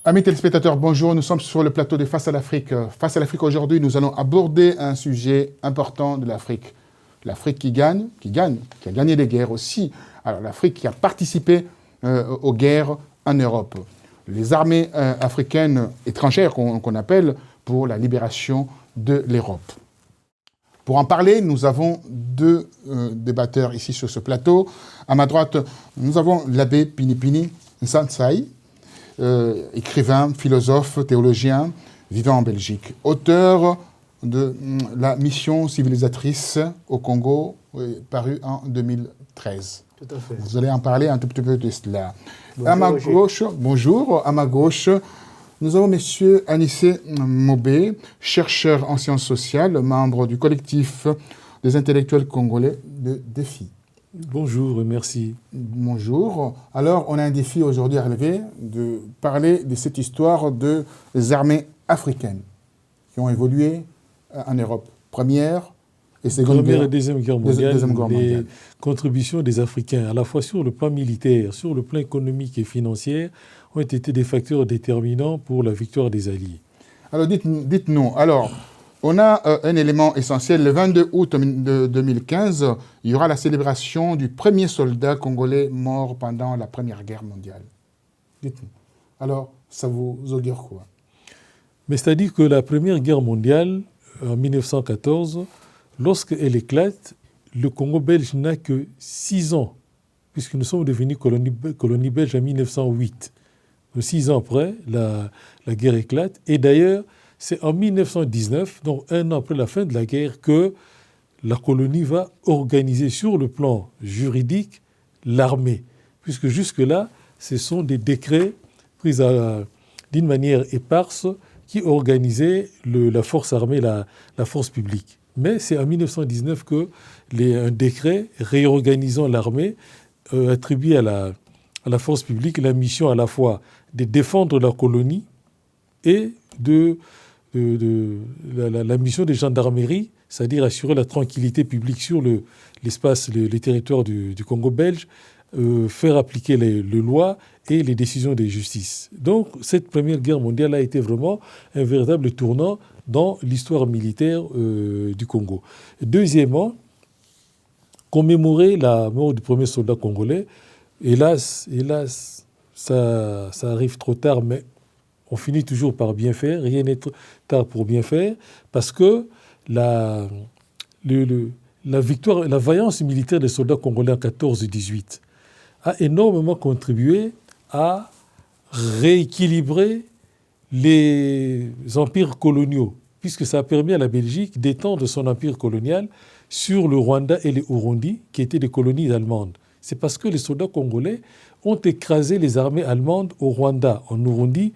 Amis téléspectateurs, bonjour. Nous sommes sur le plateau de Face à l'Afrique. Face à l'Afrique, aujourd'hui, nous allons aborder un sujet important de l'Afrique. L'Afrique qui a gagné des guerres aussi. Alors, l'Afrique qui a participé aux guerres en Europe. Les armées africaines étrangères qu'on appelle pour la libération de l'Europe. Pour en parler, nous avons deux débatteurs ici sur ce plateau. À ma droite, nous avons l'abbé Pinipini Nsansai, écrivain, philosophe, théologien, vivant en Belgique. Auteur de La mission civilisatrice au Congo, paru en 2013. Tout à fait. Vous allez en parler un tout petit peu de cela. Bonjour, à ma gauche, nous avons M. Anissé Mobé, chercheur en sciences sociales, membre du collectif des intellectuels congolais de Défi. Bonjour et merci. Bonjour. Alors, on a un défi aujourd'hui à relever de parler de cette histoire des armées africaines qui ont évolué en Europe. Première et seconde Première guerre. et Deuxième Guerre mondiale, Deuxième Guerre mondiale. Les contributions des Africains, à la fois sur le plan militaire, sur le plan économique et financier, ont été des facteurs déterminants pour la victoire des Alliés. Alors, dites-nous, alors, on a un élément essentiel. Le 22 août 2015, il y aura la célébration du premier soldat congolais mort pendant la Première Guerre mondiale. Dites-nous. Alors, ça vous augure quoi? Mais c'est-à-dire que la Première Guerre mondiale, en 1914, lorsqu'elle éclate, le Congo belge n'a que 6 ans, puisque nous sommes devenus colonie belge en 1908. Donc 6 ans après, la guerre éclate. Et d'ailleurs, c'est en 1919, donc un an après la fin de la guerre, que la colonie va organiser sur le plan juridique l'armée. Puisque jusque-là, ce sont des décrets pris d'une manière éparse qui organisaient la force armée, la force publique. Mais c'est en 1919 que un décret réorganisant l'armée attribue à la force publique la mission à la fois de défendre la colonie et la mission de gendarmerie, c'est-à-dire assurer la tranquillité publique sur l'espace, les territoires du Congo belge, faire appliquer les lois et les décisions de justice. Donc, cette Première Guerre mondiale a été vraiment un véritable tournant dans l'histoire militaire du Congo. Deuxièmement, commémorer la mort du premier soldat congolais, hélas, ça arrive trop tard, mais on finit toujours par bien faire. Rien n'est trop tard pour bien faire, parce que la victoire, la vaillance militaire des soldats congolais en 14-18 a énormément contribué à rééquilibrer les empires coloniaux, puisque ça a permis à la Belgique d'étendre son empire colonial sur le Rwanda et les Burundi, qui étaient des colonies allemandes. C'est parce que les soldats congolais ont écrasé les armées allemandes au Rwanda, en Burundi,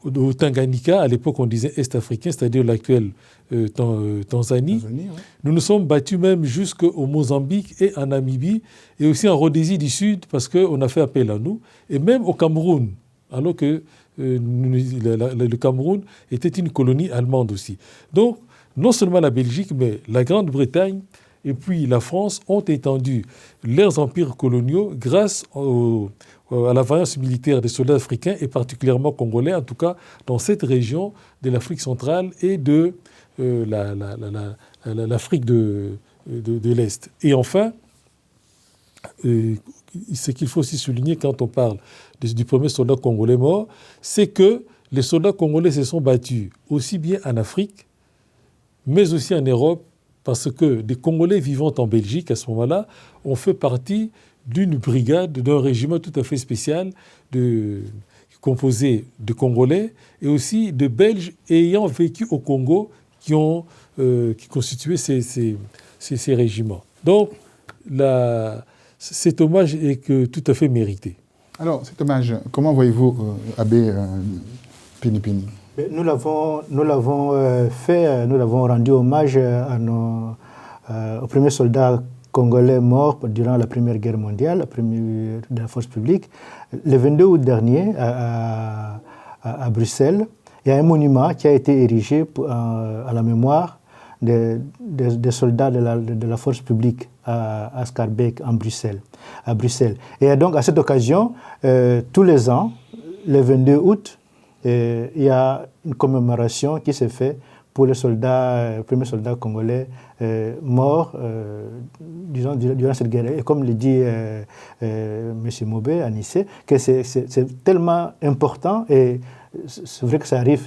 au Tanganyika, à l'époque on disait Est-Africain, c'est-à-dire l'actuelle Tanzanie. Ouais. Nous nous sommes battus même jusqu'au Mozambique et en Namibie, et aussi en Rhodésie du Sud, parce qu'on a fait appel à nous, et même au Cameroun, alors que le Cameroun était une colonie allemande aussi. Donc, non seulement la Belgique, mais la Grande-Bretagne et puis la France ont étendu leurs empires coloniaux grâce à la vaillance militaire des soldats africains et particulièrement congolais, en tout cas dans cette région de l'Afrique centrale et de l'Afrique de l'Est. Et enfin, ce qu'il faut aussi souligner quand on parle du premier soldat congolais mort, c'est que les soldats congolais se sont battus aussi bien en Afrique, mais aussi en Europe, parce que des Congolais vivant en Belgique à ce moment-là ont fait partie d'une brigade, d'un régiment tout à fait spécial composé de Congolais et aussi de Belges ayant vécu au Congo qui constituaient ces régiments. Donc, cet hommage est tout à fait mérité. Alors, cet hommage, comment voyez-vous, Abbé Pinipini? Nous l'avons fait, nous l'avons rendu hommage aux premiers soldats congolais morts durant la Première Guerre mondiale, de la force publique. Le 22 août dernier, à Bruxelles, il y a un monument qui a été érigé à la mémoire des soldats de la force publique à Schaerbeek, à Bruxelles. Et donc, à cette occasion, tous les ans, le 22 août, il y a une commémoration qui s'est faite pour les premiers soldats congolais morts durant cette guerre. Et comme le dit M. Mobé à Nice, que c'est tellement important et c'est vrai que ça arrive,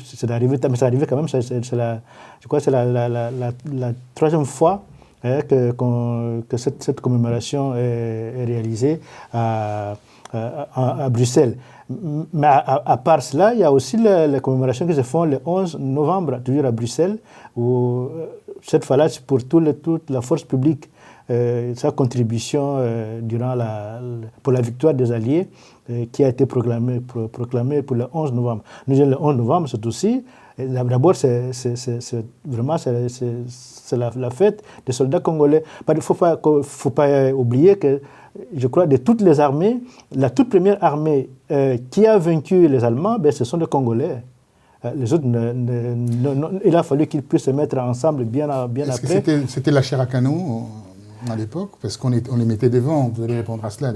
mais ça arrive quand même, je crois que c'est la troisième fois que cette commémoration est réalisée à Bruxelles. Mais à part cela, il y a aussi les commémorations qui se font le 11 novembre, toujours à Bruxelles, où cette fois-là, c'est pour toute la force publique, sa contribution pour la victoire des Alliés, qui a été proclamée pour le 11 novembre. Nous, le 11 novembre, c'est aussi, d'abord, c'est vraiment la fête des soldats congolais. Il ne faut pas oublier que, je crois, de toutes les armées, la toute première armée qui a vaincu les Allemands, ce sont les Congolais. Les autres, il a fallu qu'ils puissent se mettre ensemble bien après. Est-ce que c'était la chair à canon à l'époque? Parce qu'on les mettait devant, vous allez répondre à cela.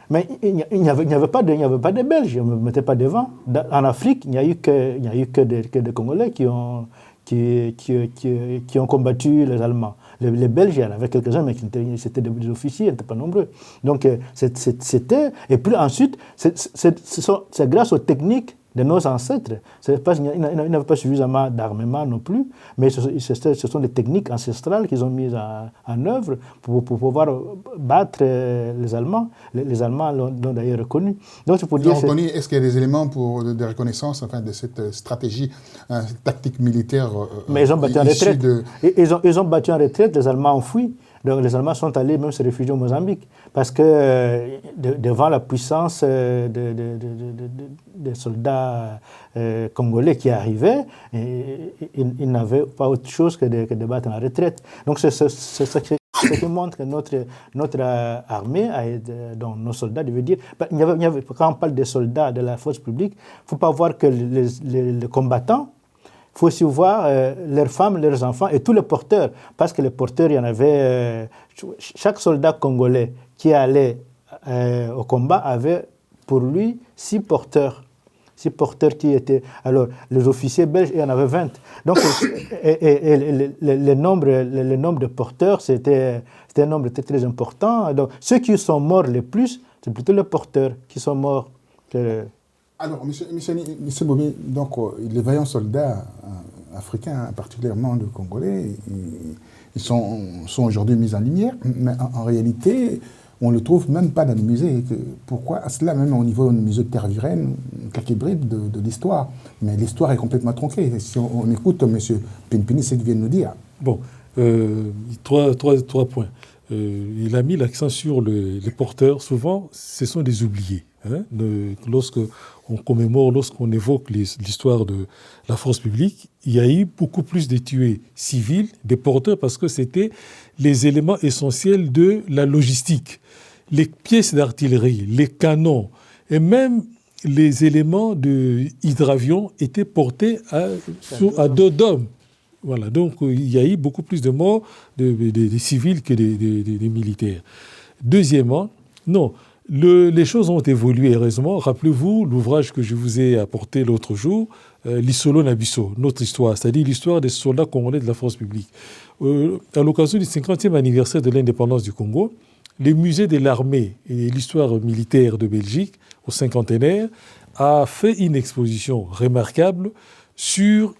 Mais il n'y avait pas de Belges, on ne mettait pas devant. En Afrique, il n'y a eu que des Congolais qui ont combattu les Allemands. Les Belges, il y en avait quelques-uns, mais c'était des officiers, ils n'étaient pas nombreux. Donc, c'était... Et puis ensuite, c'est grâce aux techniques de nos ancêtres. Ils n'avaient pas suffisamment d'armement non plus, mais ce sont des techniques ancestrales qu'ils ont mises en œuvre pour pouvoir battre les Allemands. Les Allemands l'ont d'ailleurs reconnu. Donc, c'est pour dire... Est-ce qu'il y a des éléments de reconnaissance de cette stratégie, cette tactique militaire mais ils ont battu en retraite. Ils ont battu en retraite, les Allemands ont fui. Donc les Allemands sont allés même se réfugier au Mozambique parce que devant la puissance des soldats congolais qui arrivaient, ils n'avaient pas autre chose que de battre en retraite. Donc c'est ce qui montre que notre armée, dont nos soldats, veut dire, quand on parle des soldats de la force publique, il ne faut pas voir que les combattants. Il faut aussi voir leurs femmes, leurs enfants et tous les porteurs. Parce que les porteurs, il y en avait... chaque soldat congolais qui allait au combat avait pour lui 6 porteurs. 6 porteurs qui étaient... Alors, les officiers belges, il y en avait 20. Donc, le nombre de porteurs, c'était un nombre très, très important. Donc, ceux qui sont morts le plus, c'est plutôt les porteurs qui sont morts. Alors, monsieur Bobé, donc, les vaillants soldats africains, particulièrement de Congolais, ils sont aujourd'hui mis en lumière, mais en réalité, on ne le trouve même pas dans les musées. Pourquoi? Cela, même au niveau du musée de Tervuren, quelques bribes de l'histoire. Mais l'histoire est complètement tronquée. Si on écoute M. Pinpini, ce qu'il vient de nous dire. Bon, trois points. Il a mis l'accent sur les porteurs. Souvent, ce sont des oubliés. Lorsqu'on commémore, lorsqu'on évoque l'histoire de la force publique, il y a eu beaucoup plus de tués civils, des porteurs, parce que c'était les éléments essentiels de la logistique. Les pièces d'artillerie, les canons et même les éléments de hydravion étaient portés à dos d'hommes. Voilà, donc il y a eu beaucoup plus de morts des civils que des militaires. Deuxièmement, les choses ont évolué, heureusement. Rappelez-vous l'ouvrage que je vous ai apporté l'autre jour, l'Isolo Nabiso, notre histoire, c'est-à-dire l'histoire des soldats congolais de la force publique. À l'occasion du 50e anniversaire de l'indépendance du Congo, les musées de l'armée et l'histoire militaire de Belgique, au cinquantenaire, a fait une exposition remarquable sur...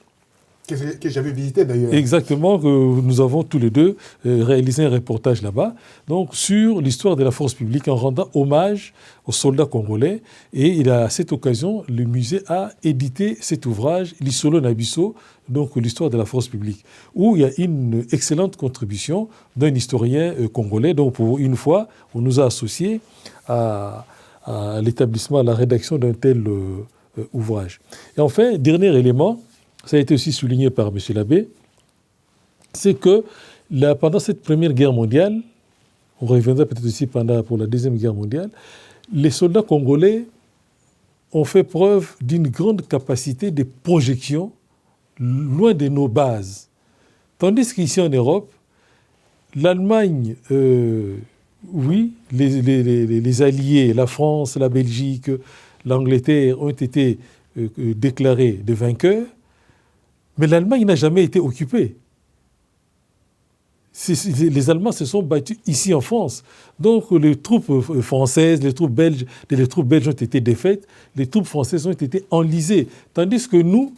Que j'avais visité d'ailleurs. Exactement, que nous avons tous les deux réalisé un reportage là-bas, donc sur l'histoire de la force publique en rendant hommage aux soldats congolais. Et à cette occasion, le musée a édité cet ouvrage, l'Isolo Nabiso, donc l'histoire de la force publique, où il y a une excellente contribution d'un historien congolais. Donc pour une fois, on nous a associés à l'établissement, à la rédaction d'un tel ouvrage. Et enfin, dernier élément, ça a été aussi souligné par M. Labbé, c'est que pendant cette Première Guerre mondiale, on reviendra peut-être aussi pour la Deuxième Guerre mondiale, les soldats congolais ont fait preuve d'une grande capacité de projection loin de nos bases. Tandis qu'ici en Europe, l'Allemagne, oui, les Alliés, la France, la Belgique, l'Angleterre ont été déclarés de vainqueurs, mais l'Allemagne n'a jamais été occupée. Les Allemands se sont battus ici en France. Donc les troupes françaises, les troupes belges ont été défaites, les troupes françaises ont été enlisées. Tandis que nous,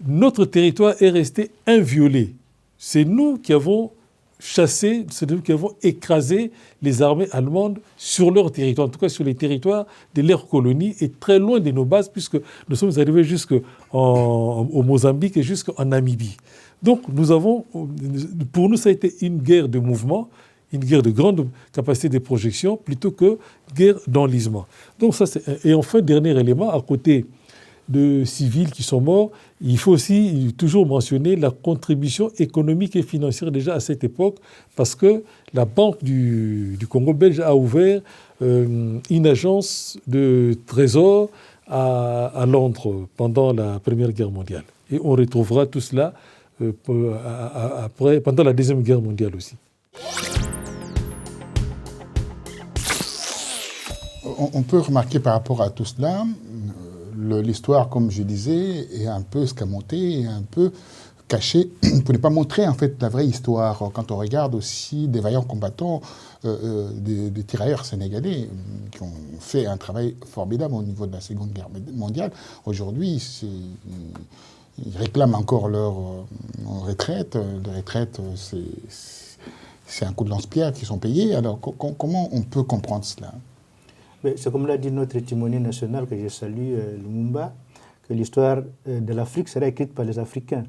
notre territoire est resté inviolé. C'est nous qui avons chassé, c'est nous qui avons écrasé les armées allemandes sur leur territoire, en tout cas sur les territoires de leurs colonies et très loin de nos bases, puisque nous sommes arrivés jusqu'au Mozambique et jusqu'en Namibie. Donc, pour nous, ça a été une guerre de mouvement, une guerre de grande capacité de projection, plutôt que guerre d'enlisement. Donc, et enfin, dernier élément, à côté de civils qui sont morts, il faut aussi toujours mentionner la contribution économique et financière déjà à cette époque, parce que la Banque du Congo belge a ouvert une agence de trésor à Londres pendant la Première Guerre mondiale. Et on retrouvera tout cela pendant la Deuxième Guerre mondiale aussi. On peut remarquer par rapport à tout cela, l'histoire, comme je disais, est un peu escamotée, un peu cachée, pour ne pas montrer en fait la vraie histoire. Quand on regarde aussi des vaillants combattants, des tirailleurs sénégalais qui ont fait un travail formidable au niveau de la Seconde Guerre mondiale, aujourd'hui, ils réclament encore leur retraite. Les retraites, c'est un coup de lance-pierre qui sont payés. Alors, comment on peut comprendre cela ? C'est comme l'a dit notre timonier national, que je salue, Lumumba, que l'histoire de l'Afrique sera écrite par les Africains.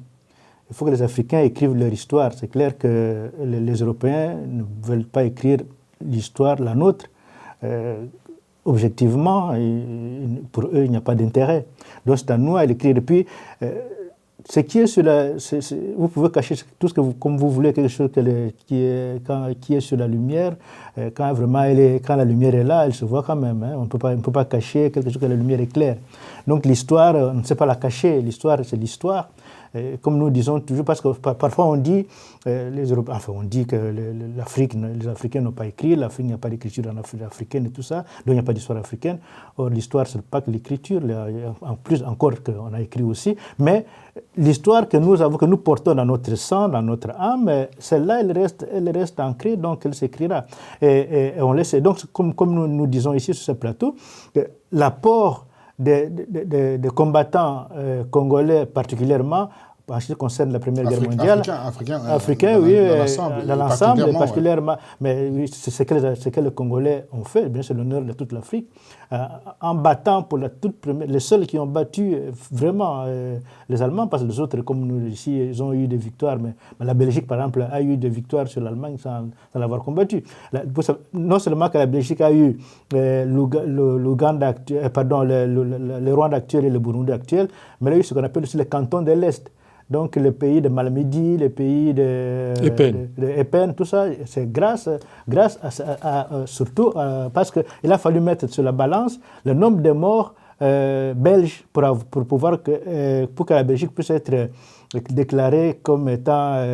Il faut que les Africains écrivent leur histoire. C'est clair que les Européens ne veulent pas écrire l'histoire, la nôtre. Objectivement, pour eux, il n'y a pas d'intérêt. Donc c'est à nous à l'écrire. Et puis, ce qui est sur vous pouvez cacher tout ce que comme vous voulez, quelque chose qui est sur la lumière. Quand la lumière est là, elle se voit quand même. Hein. On ne peut pas cacher quelque chose que la lumière est claire. Donc l'histoire, on ne sait pas la cacher. L'histoire, c'est l'histoire. Comme nous disons toujours, parce que parfois on dit, on dit que les Africains n'ont pas écrit, l'Afrique n'a pas d'écriture africaine et tout ça, donc il n'y a pas d'histoire africaine. Or, l'histoire, ce n'est pas que l'écriture, en plus encore qu'on a écrit aussi, mais l'histoire que nous portons dans notre sang, dans notre âme, celle-là, elle reste ancrée, donc elle s'écrira. Et on laisse. Donc, comme nous disons ici sur ce plateau, l'apport des combattants congolais particulièrement, en ce qui concerne la Première Guerre mondiale. Africains, oui, dans l'ensemble, particulièrement. Mais oui, c'est ce que les Congolais ont fait, bien c'est l'honneur de toute l'Afrique, en battant pour la toute première, les seuls qui ont battu vraiment les Allemands, parce que les autres, comme nous ici, ils ont eu des victoires, mais la Belgique, par exemple, a eu des victoires sur l'Allemagne sans l'avoir combattu. Non seulement que la Belgique a eu l'Ouganda actuel, le Rwanda actuel et le Burundi actuel, mais elle a eu ce qu'on appelle aussi les cantons de l'Est. Donc, les pays de Malmedy, les pays de Epen, tout ça, c'est grâce surtout parce qu'il a fallu mettre sur la balance le nombre de morts belges pour que la Belgique puisse être déclarée comme étant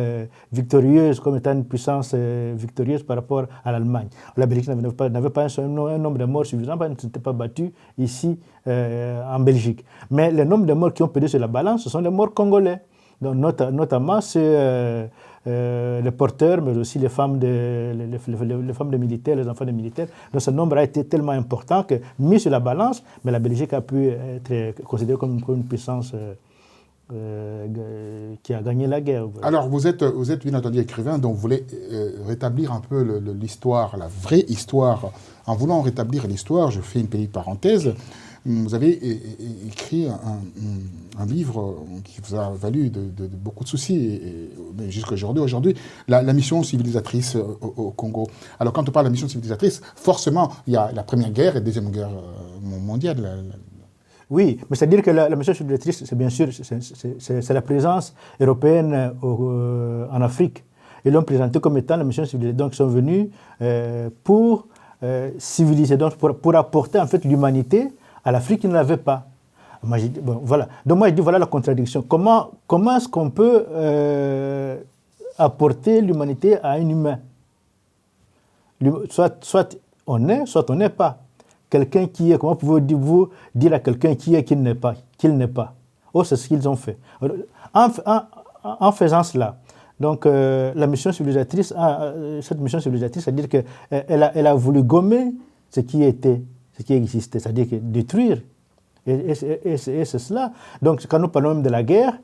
victorieuse, comme étant une puissance victorieuse par rapport à l'Allemagne. La Belgique n'avait pas un nombre de morts suffisant, parce qu'elle ne s'était pas battue ici en Belgique. Mais le nombre de morts qui ont pesé sur la balance, ce sont les morts congolais. Donc, notamment, c'est les porteurs, mais aussi les femmes des militaires, les enfants des militaires. Donc, ce nombre a été tellement important que, mis sur la balance, mais la Belgique a pu être considérée comme une puissance qui a gagné la guerre. Alors, vous êtes bien entendu écrivain, donc vous voulez rétablir un peu l'histoire, la vraie histoire. En voulant rétablir l'histoire, je fais une petite parenthèse. Vous avez écrit un livre qui vous a valu de beaucoup de soucis, mais jusqu'à aujourd'hui, la mission civilisatrice au Congo. Alors, quand on parle de la mission civilisatrice, forcément, il y a la Première Guerre et la Deuxième Guerre mondiale. Oui, mais c'est-à-dire que la mission civilisatrice, c'est bien sûr, c'est la présence européenne en Afrique. Ils l'ont présenté comme étant la mission civilisatrice. Donc, ils sont venus pour civiliser, donc pour apporter en fait l'humanité à l'Afrique qui ne l'avait pas. Moi, voilà. Donc moi, je dis, voilà la contradiction. Comment est-ce qu'on peut apporter l'humanité à un humain ? Soit on est, soit on n'est pas. Quelqu'un qui est, comment pouvez-vous dire à quelqu'un qui est, qui ne l'est pas ? qu'il n'est pas. Oh, c'est ce qu'ils ont fait. En faisant cela, donc la mission civilisatrice, cette mission civilisatrice, c'est-à-dire qu'elle a voulu gommer ce qui existait, c'est-à-dire que détruire. Et c'est cela. Donc quand nous parlons même de la guerre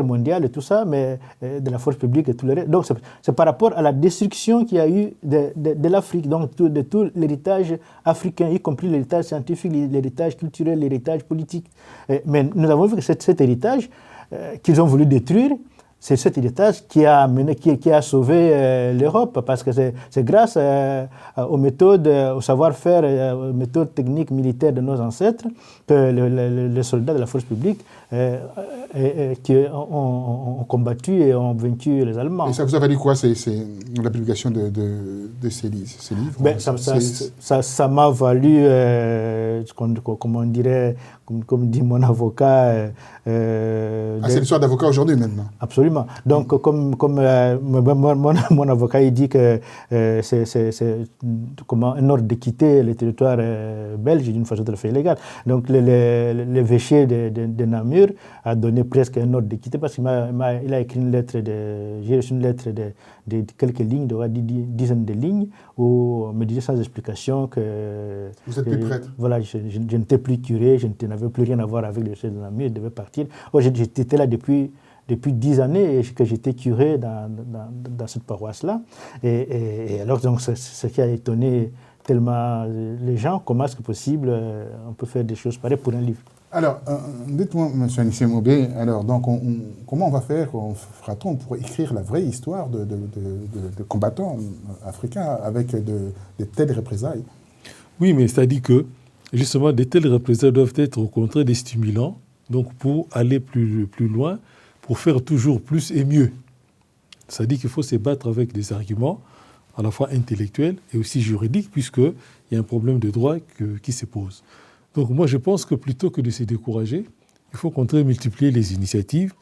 mondiale et tout ça, mais de la force publique et tout le reste. Donc c'est par rapport à la destruction qu'il y a eu de l'Afrique, donc de tout l'héritage africain, y compris l'héritage scientifique, l'héritage culturel, l'héritage politique. Mais nous avons vu que cet héritage qu'ils ont voulu détruire, c'est cet héritage qui a sauvé l'Europe, parce que c'est grâce aux méthodes, au savoir-faire, aux méthodes techniques militaires de nos ancêtres que les soldats de la force publique qui ont combattu et ont vaincu les Allemands. Et ça vous a valu quoi, c'est la publication de ces livres? Ben, ça m'a valu, comment on dirait, comme dit mon avocat... c'est l'histoire d'avocat aujourd'hui maintenant. Absolument. Donc, comme mon avocat il dit que c'est un ordre de quitter le territoire belge d'une façon tout à fait illégale. Donc, l'évêché de Namur a donné presque un ordre de quitter parce qu'il a écrit une lettre j'ai reçu une lettre de quelques lignes, de dizaines de lignes, où on me disait sans explication que... Vous êtes plus prêtre. Voilà, je n'étais plus curé, je n'avais plus rien à voir avec le chef de Namur, je devais partir. J'étais là depuis 10 années et que j'étais curé dans cette paroisse-là. Et alors, donc, c'est ce qui a étonné tellement les gens. Comment est-ce que possible on peut faire des choses pareilles pour un livre? Alors, dites-moi, M. Anissé Maubé, alors, donc, comment on va faire, fera-t-on pour écrire la vraie histoire de combattants africains avec de telles représailles? Oui, mais c'est-à-dire que, justement, de telles représailles doivent être au contraire des stimulants, donc pour aller plus loin, pour faire toujours plus et mieux. C'est-à-dire qu'il faut se battre avec des arguments à la fois intellectuels et aussi juridiques, puisqu'il y a un problème de droit qui se pose. Donc moi, je pense que plutôt que de se décourager, il faut au contraire multiplier les initiatives,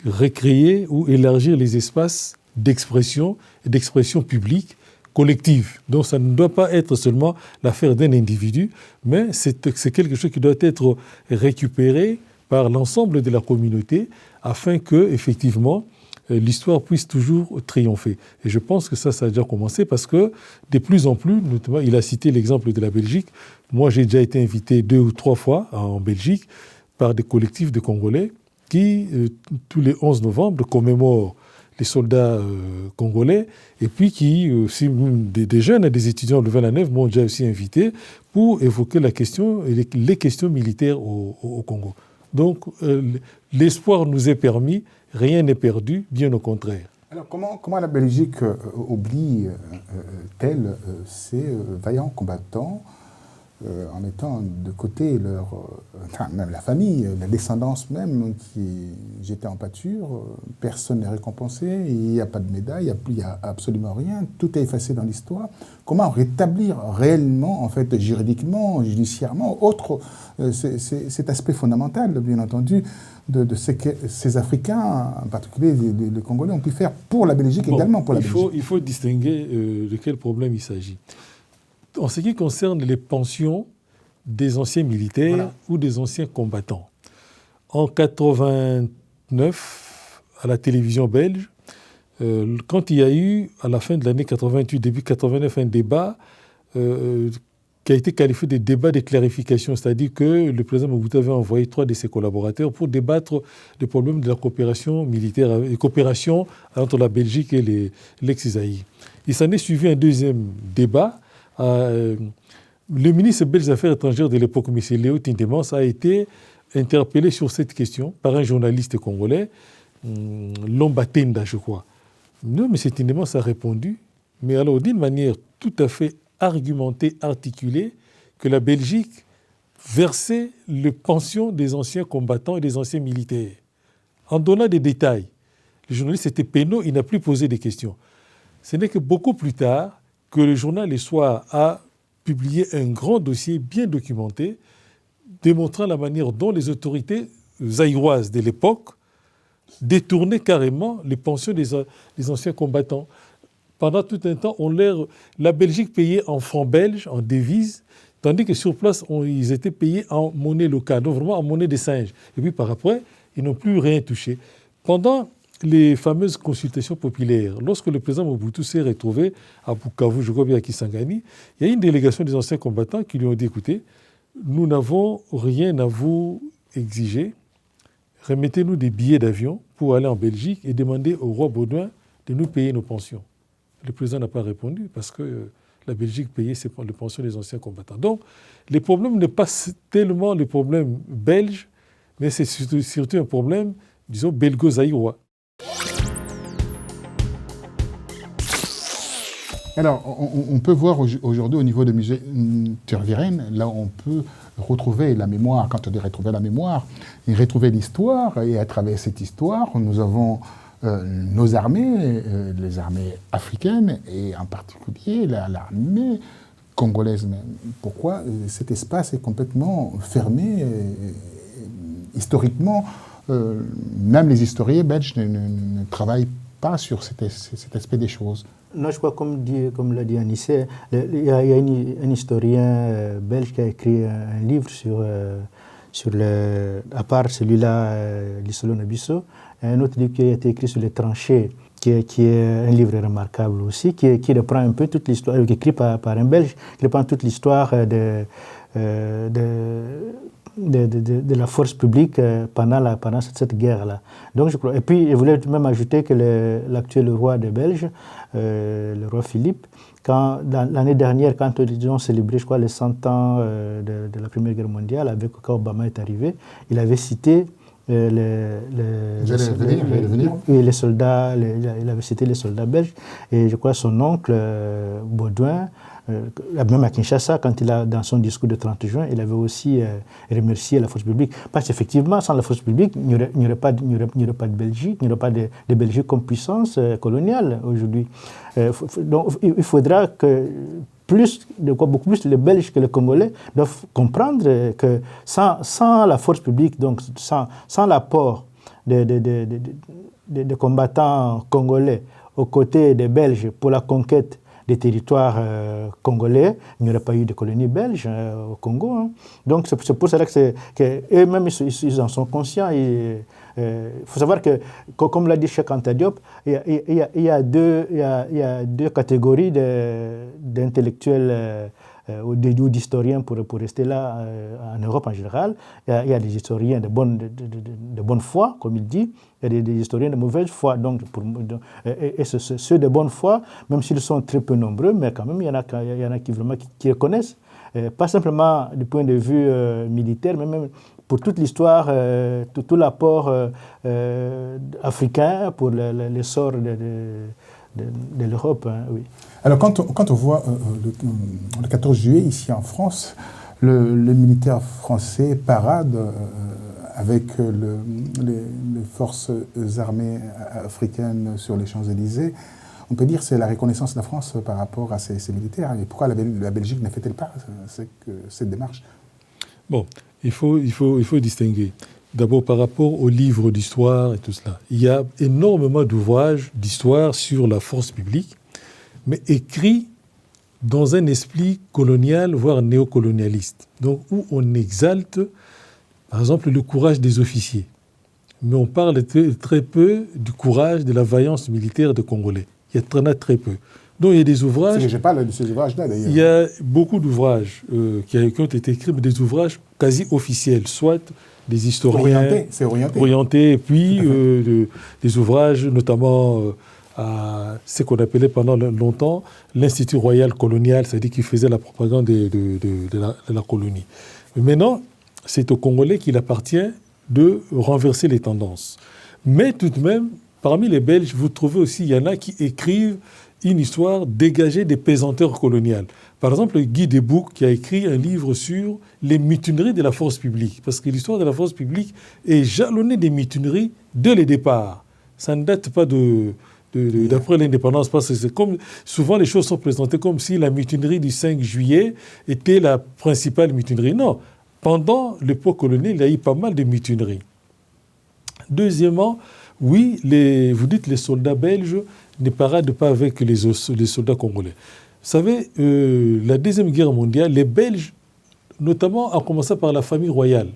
recréer ou élargir les espaces d'expression et d'expression publique collective. Donc ça ne doit pas être seulement l'affaire d'un individu, mais c'est quelque chose qui doit être récupéré par l'ensemble de la communauté afin que, effectivement, l'histoire puisse toujours triompher. Et je pense que ça a déjà commencé parce que de plus en plus, notamment, il a cité l'exemple de la Belgique. Moi, j'ai déjà été invité 2 ou 3 fois en Belgique par des collectifs de Congolais qui, tous les 11 novembre, commémorent les soldats congolais et puis qui, des jeunes et des étudiants de Louvain-la-Neuve m'ont déjà aussi invité pour évoquer les questions militaires au Congo. Donc, l'espoir nous est permis, rien n'est perdu, bien au contraire. Alors, comment la Belgique oublie-t-elle ces vaillants combattants en mettant de côté même la famille, la descendance même qui jetait en pâture? Personne n'est récompensé, il n'y a pas de médaille, il n'y a absolument rien, tout est effacé dans l'histoire. Comment rétablir réellement, en fait, juridiquement, judiciairement, cet aspect fondamental, bien entendu, de ce que ces Africains, en particulier les Congolais, ont pu faire pour la Belgique, également pour la Belgique? Il faut distinguer de quel problème il s'agit. En ce qui concerne les pensions des anciens militaires ou des anciens combattants, en 89, à la télévision belge, quand il y a eu, à la fin de l'année 88, début 89, un débat qui a été qualifié de débat de clarification, c'est-à-dire que le président Mobutu avait envoyé 3 de ses collaborateurs pour débattre des problèmes de la coopération militaire, et coopération entre la Belgique et l'ex-Isaïe. Il s'en est suivi un deuxième débat. Le ministre belge des Affaires étrangères de l'époque, M. Léo Tindemans, a été interpellé sur cette question par un journaliste congolais, Lomba Tenda, je crois. Non, M. Tindemans a répondu, mais alors d'une manière tout à fait argumentée, articulée, que la Belgique versait les pensions des anciens combattants et des anciens militaires. En donnant des détails, le journaliste était pénaud, il n'a plus posé de questions. Ce n'est que beaucoup plus tard que le journal Le Soir a publié un grand dossier bien documenté, démontrant la manière dont les autorités zaïroises de l'époque détournaient carrément les pensions des anciens combattants. Pendant tout un temps, la Belgique payait en francs belges, en devises, Tandis que sur place, ils étaient payés en monnaie locale, donc vraiment en monnaie des singes. Et puis par après, ils n'ont plus rien touché. Pendant les fameuses consultations populaires, lorsque le président Mobutu s'est retrouvé à Bukavu, je crois bien à Kisangani, il y a une délégation des anciens combattants qui lui ont dit, écoutez, nous n'avons rien à vous exiger, remettez-nous des billets d'avion pour aller en Belgique et demander au roi Baudouin de nous payer nos pensions. Le président n'a pas répondu parce que la Belgique payait les pensions des anciens combattants. Donc, le problème n'est pas tellement le problème belge, mais c'est surtout un problème, disons, belgo-zaïrois. Alors, on peut voir aujourd'hui au niveau de musée Tervueren, là on peut retrouver la mémoire. Quand on dit retrouver la mémoire, et retrouver l'histoire, et à travers cette histoire, nous avons nos armées, les armées africaines, et en particulier l'armée congolaise. Mais pourquoi cet espace est complètement fermé historiquement, même les historiens belges ne travaillent pas sur cet aspect des choses. Non, je crois, comme l'a dit Anissé, il y a un historien belge qui a écrit un livre à part celui-là, Lissolo Nabisso, un autre livre qui a été écrit sur les tranchées, qui est un livre remarquable aussi, qui reprend un peu toute l'histoire, écrit par un Belge, qui reprend toute l'histoire de la force publique pendant cette guerre-là. Donc, je crois, et puis, je voulais même ajouter que l'actuel roi des Belges, le roi Philippe, l'année dernière, quand ils ont célébré, je crois, les 100 ans de la Première Guerre mondiale, quand Obama est arrivé, il avait cité les soldats, il avait cité les soldats belges, et je crois son oncle Baudouin, même à Kinshasa, quand dans son discours de 30 juin, il avait aussi remercié la force publique. Parce qu'effectivement, sans la force publique, il n'y aurait pas de Belgique, il n'y aurait pas de Belgique comme puissance coloniale aujourd'hui. Donc il faudra que beaucoup plus les Belges que les Congolais doivent comprendre que sans la force publique, donc sans l'apport des combattants congolais aux côtés des Belges pour la conquête des territoires congolais, il n'y aurait pas eu de colonie belge au Congo. Hein. Donc c'est pour cela qu'eux-mêmes ils en sont conscients. Il faut savoir que, comme l'a dit Cheikh Anta Diop, il y a deux catégories d'intellectuels ou d'historiens pour rester là en Europe en général. Il y a des historiens de bonne foi, comme il dit, il y a des historiens de mauvaise foi. Donc, ceux de bonne foi, même s'ils sont très peu nombreux, mais quand même, il y en a qui vraiment qui reconnaissent, pas simplement du point de vue militaire, mais même pour toute l'histoire, tout l'apport africain pour l'essor de l'Europe. Hein, oui. Alors, quand on voit le 14 juillet, ici en France, le militaire français parade avec les forces armées africaines sur les Champs-Élysées, on peut dire que c'est la reconnaissance de la France par rapport à ces militaires. Et pourquoi la Belgique ne fait-elle pas cette démarche? Bon, il faut distinguer. D'abord, par rapport aux livres d'histoire et tout cela, il y a énormément d'ouvrages d'histoire sur la force publique, mais écrits dans un esprit colonial, voire néocolonialiste. Donc, où on exalte, par exemple, le courage des officiers. Mais on parle très peu du courage, de la vaillance militaire des Congolais. Il y en a très peu. Donc, il y a des ouvrages... Je parle de ces ouvrages-là, d'ailleurs. Il y a beaucoup d'ouvrages qui ont été écrits, mais des ouvrages quasi officiels, soit des historiens... Orientés, et puis des ouvrages, notamment... à ce qu'on appelait pendant longtemps l'Institut royal colonial, c'est-à-dire qui faisait la propagande de la colonie. Mais maintenant, c'est aux Congolais qu'il appartient de renverser les tendances. Mais tout de même, parmi les Belges, vous trouvez aussi, il y en a qui écrivent une histoire dégagée des pesanteurs coloniales. Par exemple, Guy Debouc, qui a écrit un livre sur les mutineries de la force publique, parce que l'histoire de la force publique est jalonnée des mutineries dès le départ. Ça ne date pas d'après l'indépendance, parce que c'est comme souvent les choses sont présentées comme si la mutinerie du 5 juillet était la principale mutinerie. Non, pendant l'époque coloniale, il y a eu pas mal de mutineries. Deuxièmement, oui, vous dites les soldats belges ne paradent pas avec les soldats congolais. Vous savez, la Deuxième Guerre mondiale, les Belges notamment en commençant par la famille royale.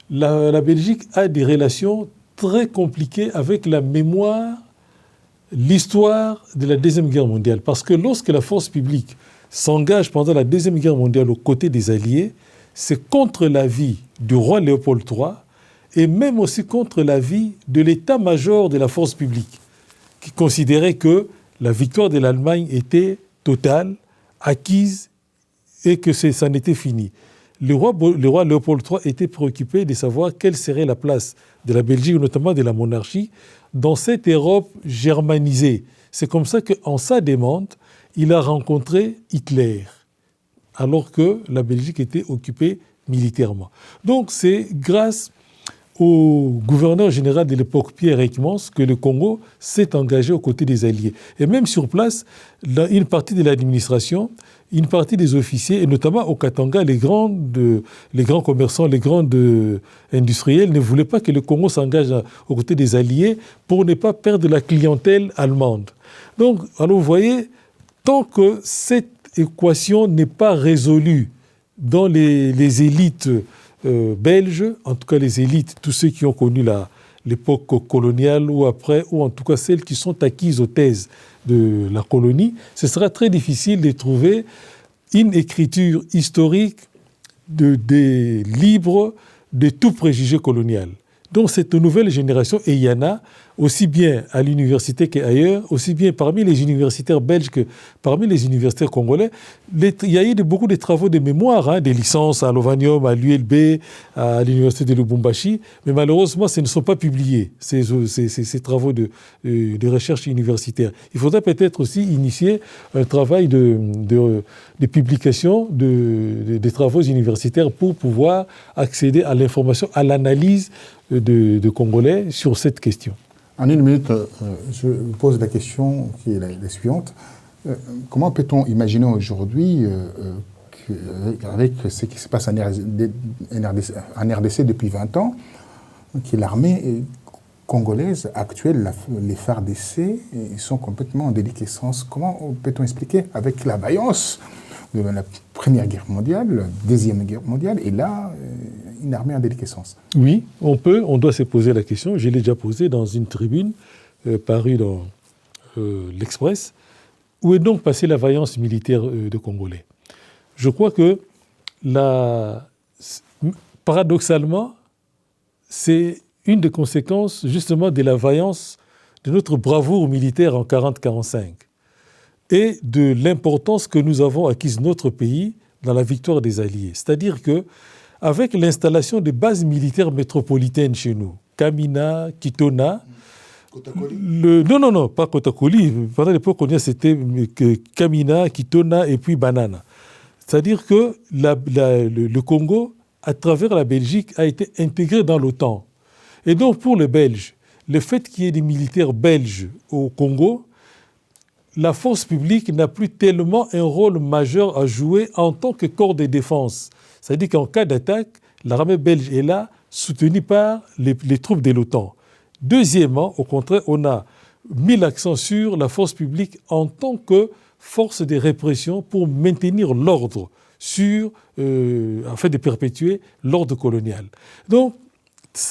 La Belgique a des relations très compliquées avec la mémoire, l'histoire de la Deuxième Guerre mondiale. Parce que lorsque la force publique s'engage pendant la Deuxième Guerre mondiale aux côtés des Alliés, c'est contre l'avis du roi Léopold III et même aussi contre l'avis de l'état-major de la force publique, qui considérait que la victoire de l'Allemagne était totale, acquise, et que ça en était fini. Le roi Léopold III était préoccupé de savoir quelle serait la place de la Belgique, notamment de la monarchie, dans cette Europe germanisée. C'est comme ça qu'en sa demande, il a rencontré Hitler, alors que la Belgique était occupée militairement. Donc c'est grâce au gouverneur général de l'époque, Pierre Heckmans, que le Congo s'est engagé aux côtés des Alliés. Et même sur place, une partie de l'administration, une partie des officiers, et notamment au Katanga, les grands commerçants, les grands industriels ne voulaient pas que le Congo s'engage aux côtés des Alliés pour ne pas perdre la clientèle allemande. Donc, alors vous voyez, tant que cette équation n'est pas résolue dans les élites belges, en tout cas les élites, tous ceux qui ont connu l'époque coloniale ou après, ou en tout cas celles qui sont acquises aux thèses de la colonie, ce sera très difficile de trouver une écriture historique libre de tout préjugé colonial. Donc cette nouvelle génération, et il y en a, aussi bien à l'université qu'ailleurs, aussi bien parmi les universitaires belges que parmi les universitaires congolais, il y a eu beaucoup de travaux de mémoire, des licences à Lovanium, à l'ULB, à l'université de Lubumbashi, mais malheureusement, ce ne sont pas publiés, ces travaux de recherche universitaire. Il faudrait peut-être aussi initier un travail de publication des travaux universitaires pour pouvoir accéder à l'information, à l'analyse de Congolais sur cette question. En une minute, je vous pose la question qui est la suivante. Comment peut-on imaginer aujourd'hui, avec ce qui se passe en RDC depuis 20 ans, que l'armée congolaise actuelle, les FARDC, ils sont complètement en déliquescence. Comment peut-on expliquer avec la vaillance de la Première Guerre mondiale, la Deuxième Guerre mondiale, et là, une armée en déliquescence? Oui, on doit se poser la question. Je l'ai déjà posée dans une tribune parue dans l'Express. Où est donc passée la vaillance militaire des Congolais? Je crois que, paradoxalement, c'est une des conséquences justement de la vaillance de notre bravoure militaire en 40-45 et de l'importance que nous avons acquise notre pays dans la victoire des Alliés. C'est-à-dire que avec l'installation des bases militaires métropolitaines chez nous, Kamina, Kitona, non, pas Kotakoli. Pendant l'époque coloniale, c'était Kamina, Kitona et puis Banana. C'est-à-dire que le Congo, à travers la Belgique, a été intégré dans l'OTAN. Et donc, pour les Belges, le fait qu'il y ait des militaires belges au Congo, la force publique n'a plus tellement un rôle majeur à jouer en tant que corps de défense. C'est-à-dire qu'en cas d'attaque, l'armée belge est là, soutenue par les troupes de l'OTAN. Deuxièmement, au contraire, on a mis l'accent sur la force publique en tant que force de répression pour maintenir l'ordre afin de perpétuer l'ordre colonial. Donc,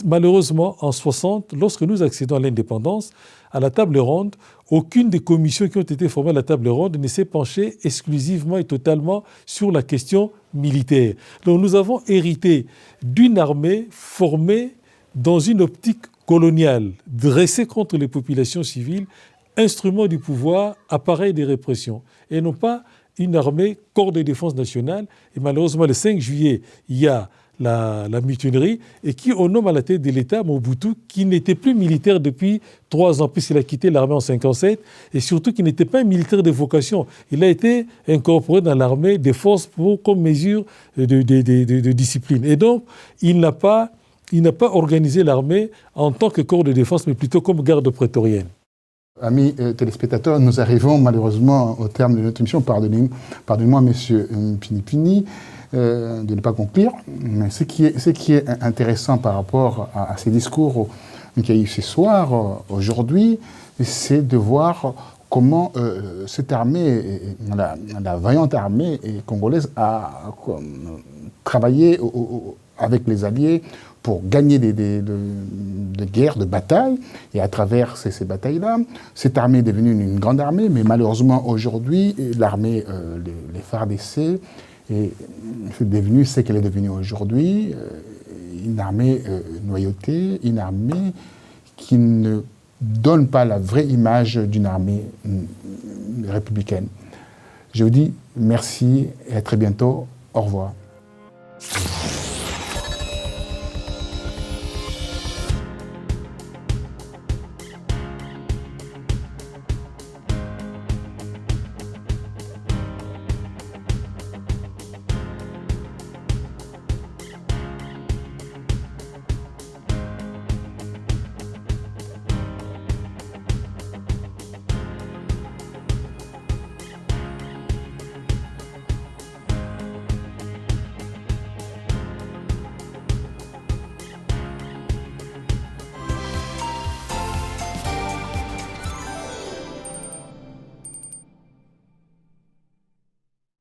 malheureusement, en 60, lorsque nous accédons à l'indépendance, à la table ronde, aucune des commissions qui ont été formées à la table ronde ne s'est penchée exclusivement et totalement sur la question militaire. Donc nous avons hérité d'une armée formée dans une optique coloniale, dressée contre les populations civiles, instrument du pouvoir, appareil de répression, et non pas une armée corps de défense nationale. Et malheureusement, le 5 juillet, il y a la mutinerie, et qui on nomme à la tête de l'État Mobutu, qui n'était plus militaire depuis 3 ans, puisqu'il a quitté l'armée en 57, et surtout qui n'était pas un militaire de vocation. Il a été incorporé dans l'armée des forces comme mesure de discipline. Et donc, il n'a pas organisé l'armée en tant que corps de défense, mais plutôt comme garde prétorienne. Amis téléspectateurs, nous arrivons malheureusement au terme de notre émission. Pardonnez-moi, monsieur Pinipini, de ne pas conclure. Mais ce qui est intéressant par rapport à ces discours qu'il y a eu ce soir, aujourd'hui, c'est de voir comment cette armée, la vaillante armée congolaise a travaillé avec les Alliés pour gagner des guerres, de batailles. Et à travers ces batailles-là, cette armée est devenue une grande armée, mais malheureusement aujourd'hui, l'armée, les FARDC, est devenue ce qu'elle est devenue aujourd'hui, une armée noyautée, une armée qui ne donne pas la vraie image d'une armée républicaine. Je vous dis merci et à très bientôt. Au revoir.